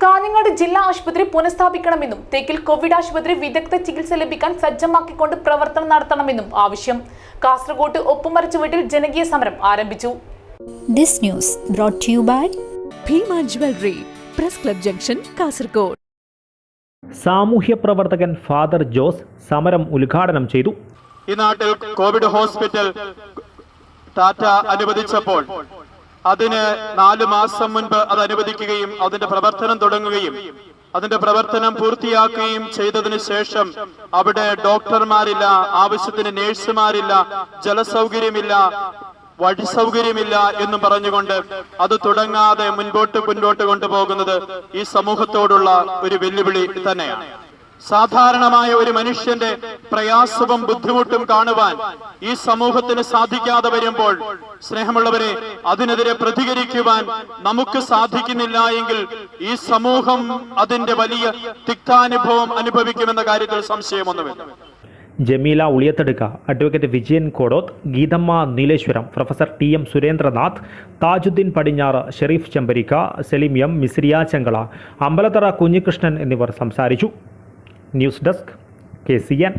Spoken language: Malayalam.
കാഞ്ഞങ്ങാട് ജില്ലാ ആശുപത്രി പുനഃസ്ഥാപിക്കണമെന്നും തേക്കിൽ കോവിഡ് ആശുപത്രി വിദഗ്ധ ചികിത്സ ലഭിക്കാൻ സജ്ജമാക്കിക്കൊണ്ട് പ്രവർത്തനം നടത്തണമെന്നും ആവശ്യം. കാസർഗോഡ് ഒപ്പുമറിച്ച വീട്ടിൽ ജനകീയ സമരം ആരംഭിച്ചു. This news brought to you by Bhima jewellery, press club junction, Kasaragod. സാമൂഹ്യ പ്രവർത്തകൻ ഫാദർ ജോസ് സമരം ഉദ്ഘാടനം ചെയ്തു. ഈ നാട്ടിൽ കോവിഡ് ഹോസ്പിറ്റൽ ടാറ്റ അനുവദിച്ചപ്പോൾ അതിന് 4 മാസം മുൻപ് അത് അനുവദിക്കുകയും അതിന്റെ പ്രവർത്തനം തുടങ്ങുകയും അതിന്റെ പ്രവർത്തനം പൂർത്തിയാക്കുകയും ചെയ്തതിനു ശേഷം അവിടെ ഡോക്ടർമാരില്ല, ആവശ്യത്തിന് നേഴ്സുമാരില്ല, ജലസൗകര്യമില്ല, വഴി സൗകര്യമില്ല എന്നും പറഞ്ഞുകൊണ്ട് അത് തുടങ്ങാതെ മുൻപോട്ട് കൊണ്ടുപോകുന്നത് ഈ സമൂഹത്തോടുള്ള ഒരു വെല്ലുവിളി തന്നെയാണ്. സാധാരണമായ ഒരു മനുഷ്യന്റെ പ്രയാസവും ബുദ്ധിമുട്ടും കാണുവാൻ ഈ സമൂഹത്തിന് സാധിക്കാതെ വരുമ്പോൾ, സ്നേഹമുള്ളവരെ, അതിനെതിരെ പ്രതികരിക്കുവാൻ നമുക്ക് സാധിക്കുന്നില്ല എങ്കിൽ ഈ സമൂഹം അതിന്റെ വലിയ തിക്താനുഭവം അനുഭവിക്കുമെന്ന കാര്യത്തിൽ സംശയമൊന്നുമില്ല. Jameela Uliyathadukka, advocate Vijayan Kodoth, Geethamma Nileshwaram, professor TM Surendranath, Thajuddeen പടിഞ്ഞാറ്, ഷെരീഫ് ചെമ്പരിക്ക, സലീം M, മിസ്രിയ ചെങ്കള, അമ്പലത്തറ കുഞ്ഞികൃഷ്ണൻ എന്നിവർ സംസാരിച്ചു. News desk KCN.